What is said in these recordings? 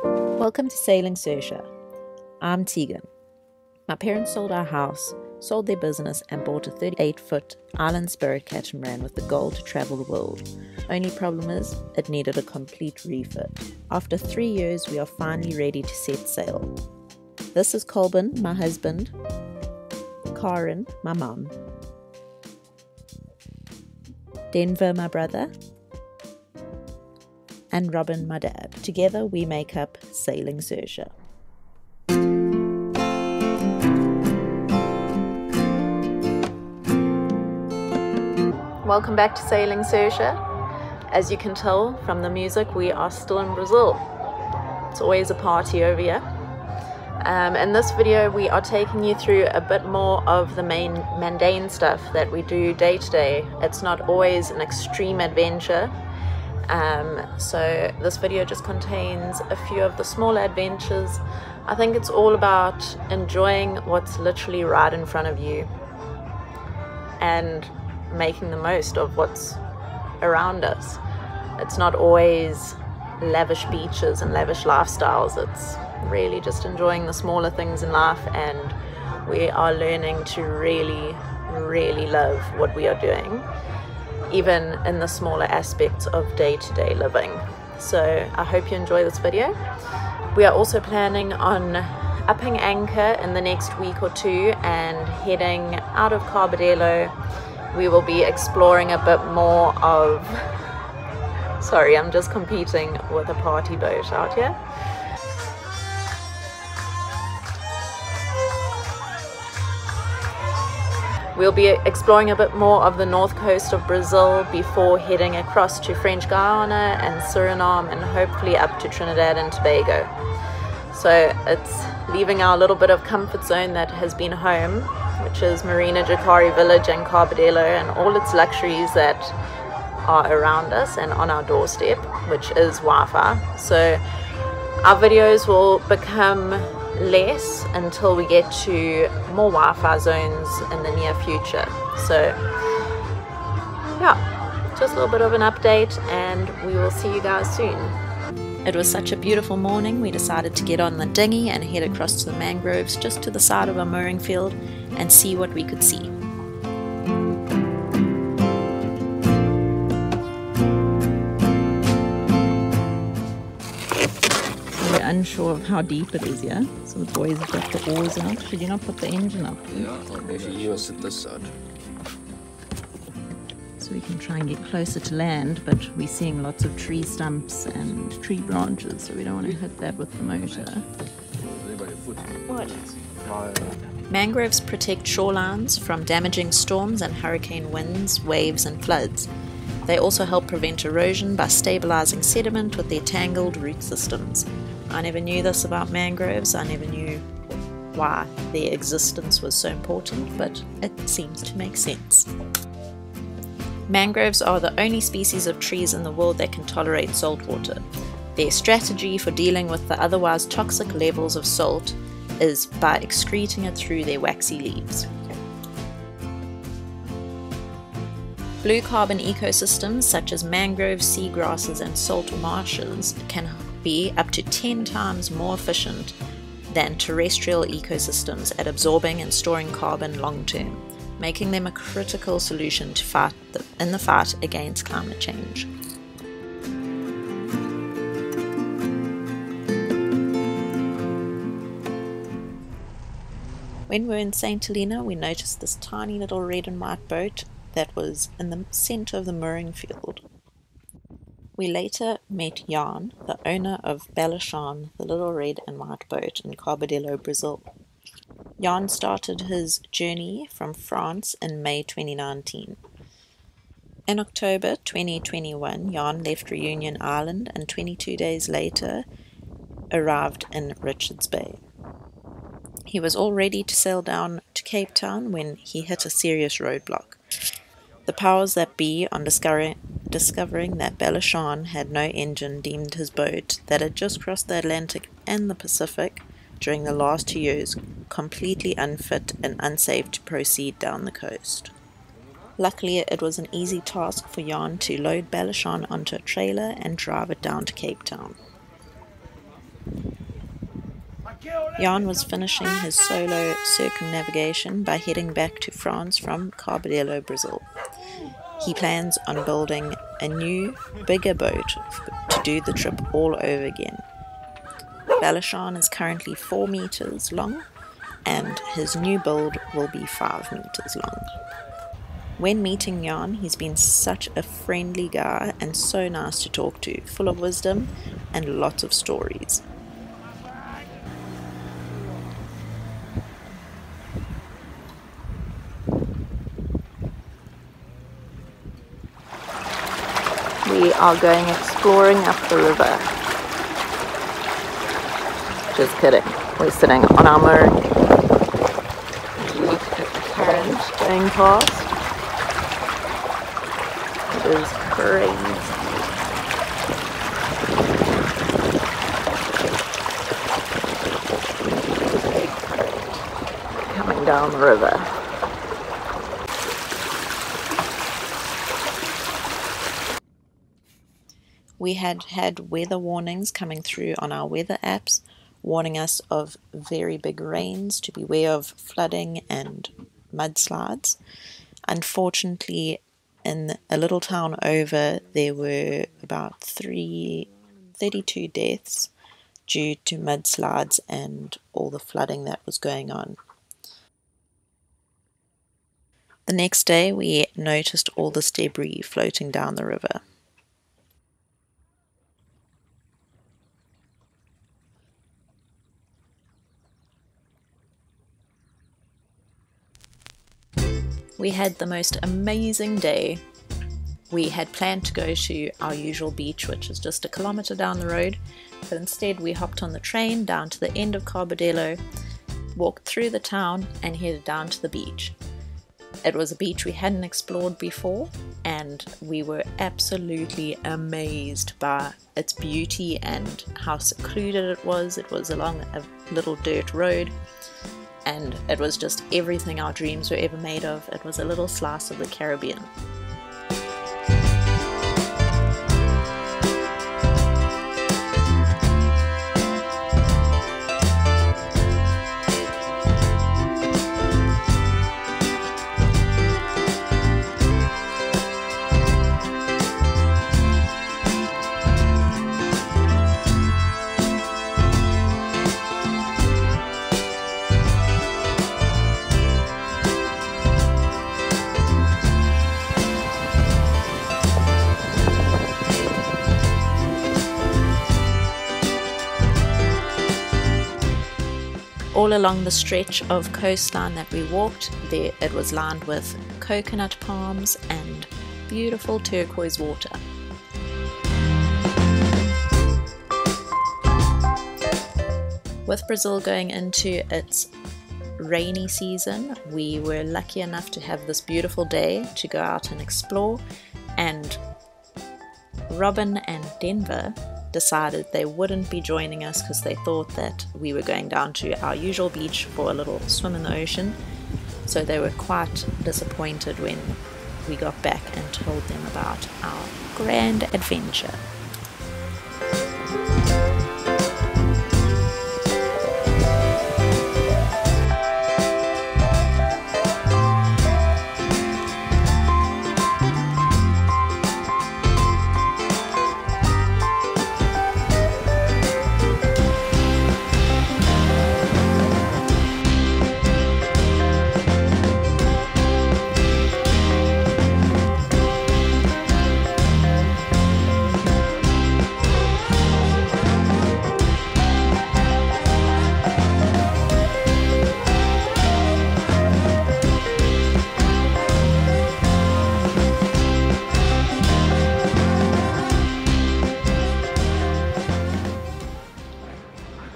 Welcome to Sailing Saoirse. I'm Tegan. My parents sold our house, sold their business, and bought a 38-foot island spirit catamaran with the goal to travel the world. Only problem is, it needed a complete refit. After 3 years, we are finally ready to set sail. This is Colbin, my husband, Karen, my mum, Denver, my brother, and Robin, my dad. Together we make up Sailing Saoirse. Welcome back to Sailing Saoirse. As you can tell from the music, we are still in Brazil. It's always a party over here. In this video we are taking you through a bit more of the mundane stuff that we do day to day. It's not always an extreme adventure. So this video just contains a few of the smaller adventures. I think it's all about enjoying what's literally right in front of you and making the most of what's around us. It's not always lavish beaches and lavish lifestyles. It's really just enjoying the smaller things in life, and we are learning to really love what we are doing, even in the smaller aspects of day-to-day living. So I hope you enjoy this video. We are also planning on upping anchor in the next week or two and heading out of Cabedelo. We will be exploring a bit more of... Sorry, I'm just competing with a party boat out here. We'll be exploring a bit more of the north coast of Brazil before heading across to French Guiana and Suriname and hopefully up to Trinidad and Tobago. So it's leaving our little bit of comfort zone that has been home, which is Marina Jacari Village and Cabedelo and all its luxuries that are around us and on our doorstep, which is Wi-Fi. So our videos will become less until we get to more Wi-Fi zones in the near future. So yeah, just a little bit of an update, and we will see you guys soon. It was such a beautiful morning, we decided to get on the dinghy and head across to the mangroves just to the side of our mooring field and see what we could see. Unsure of how deep it is here, so the boys have got the oars out. Should you not put the engine up? Yeah, maybe you sit this side. So we can try and get closer to land, but we're seeing lots of tree stumps and tree branches, so we don't want to hit that with the motor. What? Mangroves protect shorelines from damaging storms and hurricane winds, waves and floods. They also help prevent erosion by stabilizing sediment with their tangled root systems. I never knew this about mangroves. I never knew why their existence was so important, but it seems to make sense. Mangroves are the only species of trees in the world that can tolerate salt water. Their strategy for dealing with the otherwise toxic levels of salt is by excreting it through their waxy leaves. Blue carbon ecosystems such as mangroves, seagrasses and salt marshes can be up to 10 times more efficient than terrestrial ecosystems at absorbing and storing carbon long term, making them a critical solution to in the fight against climate change. When we were in St. Helena, we noticed this tiny little red and white boat that was in the center of the mooring field. We later met Jan, the owner of Belachon, the little red and white boat in Cabedelo, Brazil. Jan started his journey from France in May 2019. In October 2021, Jan left Reunion Island and 22 days later arrived in Richards Bay. He was all ready to sail down to Cape Town when he hit a serious roadblock. The powers that be, on discovering that Belachon had no engine, deemed his boat that had just crossed the Atlantic and the Pacific during the last 2 years completely unfit and unsafe to proceed down the coast. Luckily, it was an easy task for Jan to load Belachon onto a trailer and drive it down to Cape Town. Jan was finishing his solo circumnavigation by heading back to France from Cabedelo, Brazil. He plans on building a new, bigger boat to do the trip all over again. Balishan is currently 4 meters long, and his new build will be 5 meters long. When meeting Jan, he's been such a friendly guy and so nice to talk to, full of wisdom and lots of stories. We are going exploring up the river. Just kidding. We're sitting on our mooring. Look at the current going past. It is crazy. Big current coming down the river. We had weather warnings coming through on our weather apps, warning us of very big rains, to beware of flooding and mudslides. Unfortunately, in a little town over, there were about 32 deaths due to mudslides and all the flooding that was going on. The next day, we noticed all this debris floating down the river. We had the most amazing day. We had planned to go to our usual beach, which is just 1 kilometer down the road, but instead we hopped on the train down to the end of Cabedelo, walked through the town and headed down to the beach. It was a beach we hadn't explored before, and we were absolutely amazed by its beauty and how secluded it was. It was along a little dirt road, and it was just everything our dreams were ever made of. It was a little slice of the Caribbean. All along the stretch of coastline that we walked, there it was lined with coconut palms and beautiful turquoise water. With Brazil going into its rainy season, we were lucky enough to have this beautiful day to go out and explore, and Robin and Denver decided they wouldn't be joining us because they thought that we were going down to our usual beach for a little swim in the ocean. So they were quite disappointed when we got back and told them about our grand adventure.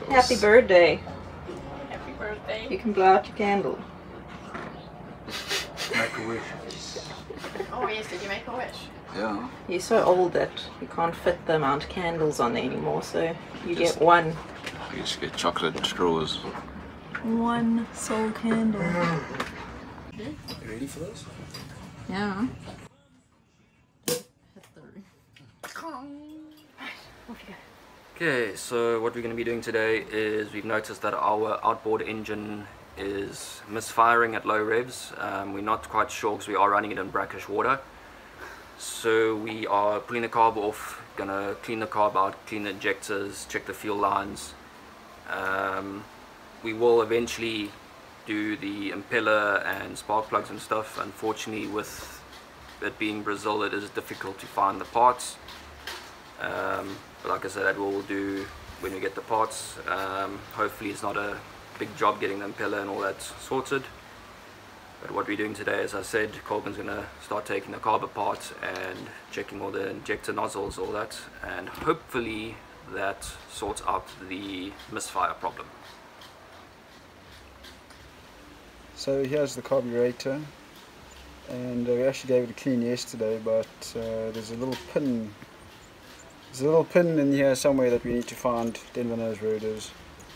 Happy birthday. Happy birthday. You can blow out your candle. Make a wish. Oh yes, did you make a wish? Yeah. You're so old that you can't fit the amount of candles on there anymore, so you Just- get one. You just get chocolate straws. One soul candle. You ready for this? Yeah. Off you go. Okay, so what we're going to be doing today is we've noticed that our outboard engine is misfiring at low revs. We're not quite sure because we are running it in brackish water. So we are pulling the carb off, gonna clean the carb out, clean the injectors, check the fuel lines. We will eventually do the impeller and spark plugs and stuff. Unfortunately, with it being Brazil, it is difficult to find the parts. But like I said, that we'll do when we get the parts. Hopefully it's not a big job getting the impeller and all that sorted. But what we're doing today, as I said, Colbin's going to start taking the carb apart and checking all the injector nozzles, all that, and hopefully that sorts out the misfire problem. So here's the carburetor, and we actually gave it a clean yesterday, but there's a little pin. There's a little pin in here somewhere that we need to find. Denver knows where it is.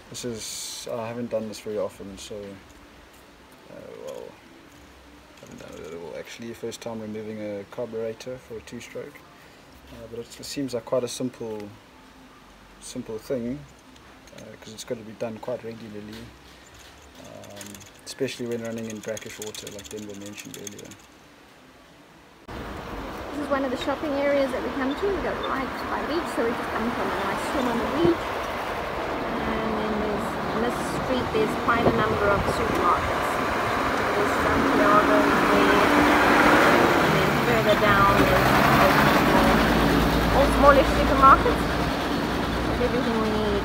This is, I haven't done this very often, so well, I haven't done it at all. Actually, first time removing a carburetor for a two-stroke, but it seems like quite a simple thing, because it's got to be done quite regularly, especially when running in brackish water, like Denver mentioned earlier. This is one of the shopping areas that we come to. We go right by the beach, so we just come from a nice swim on the beach. And then there's, in this street there's quite a number of supermarkets. There's Santiago there, and then further down there's all smallish supermarkets. That's everything we need.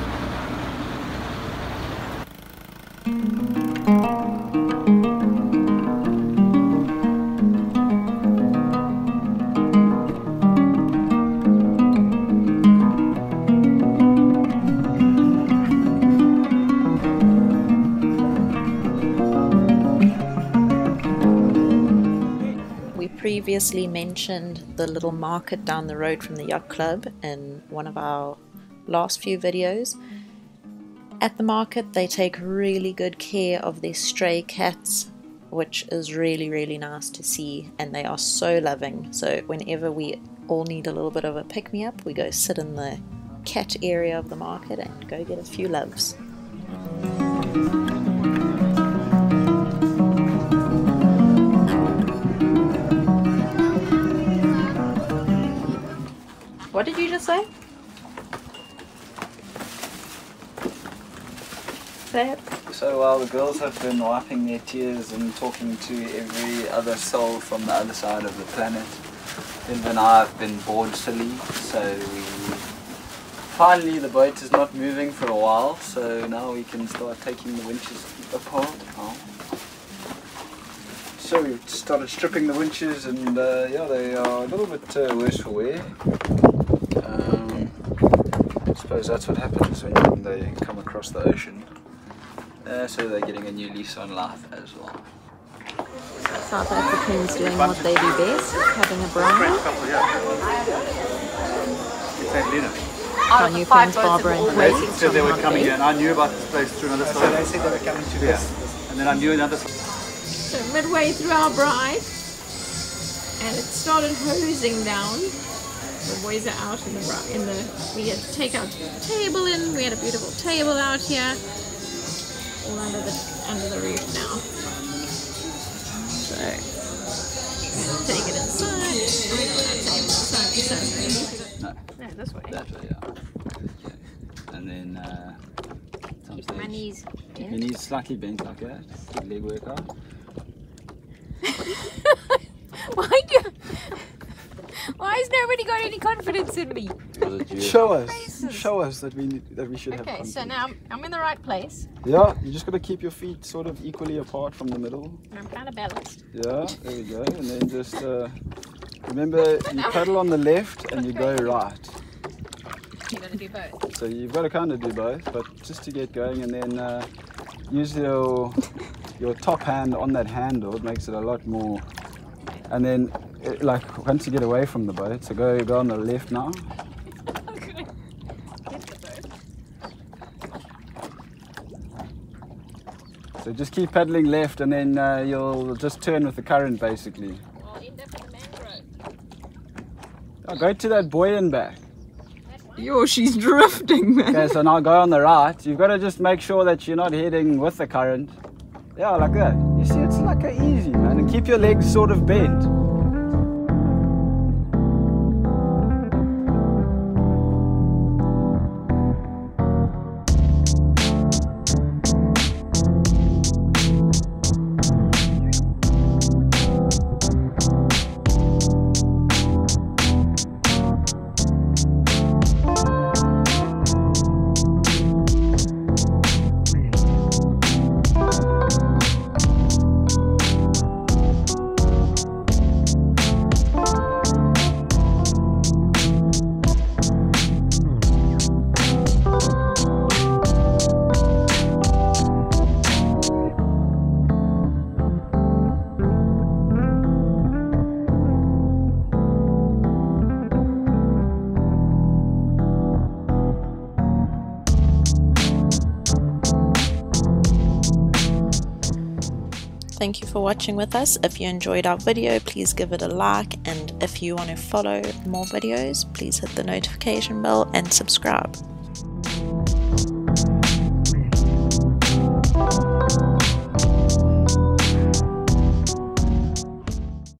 Previously mentioned the little market down the road from the yacht club in one of our last few videos. At the market they take really good care of their stray cats, which is really nice to see, and they are so loving. So whenever we all need a little bit of a pick-me-up, we go sit in the cat area of the market and go get a few loves. What did you just say? Say it. So while the girls have been wiping their tears and talking to every other soul from the other side of the planet, Denver and I have been bored silly, so finally the boat is not moving for a while, so now we can start taking the winches apart. Oh. So we started stripping the winches, and yeah, they are a little bit worse for wear. I suppose that's what happens when they come across the ocean. So they're getting a new lease on life as well. South Africans doing what they do best, having a brownie. Our new friends Barbara and They Tracy said they were coming Bay. here, and I knew about this place through another story. So they said they were coming to this. And then I knew another. So midway through our bride, and it started hosing down. The boys are out we had to take our table in. We had a beautiful table out here, all under the roof now. So take it inside. No, this way. that way, yeah. And then some stage, My knees. keep your knees slightly bent like that. Good leg workout. Why has nobody got any confidence in me? Show us that we should have Okay, confidence. so now I'm in the right place. Yeah, you just got to keep your feet sort of equally apart from the middle. And I'm kind of balanced. Yeah, there we go. And then just remember, you paddle on the left and you go right. You're going to do both. So you've got to kind of do both, but just to get going, and then use your top hand on that handle. It makes it a lot more. And then, like, once you get away from the boat, so go on the left now. Okay. Get the boat. So just keep paddling left, and then you'll just turn with the current, basically. Well, I'll end up in the mangrove. Oh, go to that buoy and back. That one. Yo, she's drifting, man. Okay, so now go on the right. You've got to just make sure that you're not heading with the current. Yeah, like that. You see, it's like easy, man. And keep your legs sort of bent. Thank you for watching with us. If you enjoyed our video, please give it a like, and if you want to follow more videos, please hit the notification bell and subscribe.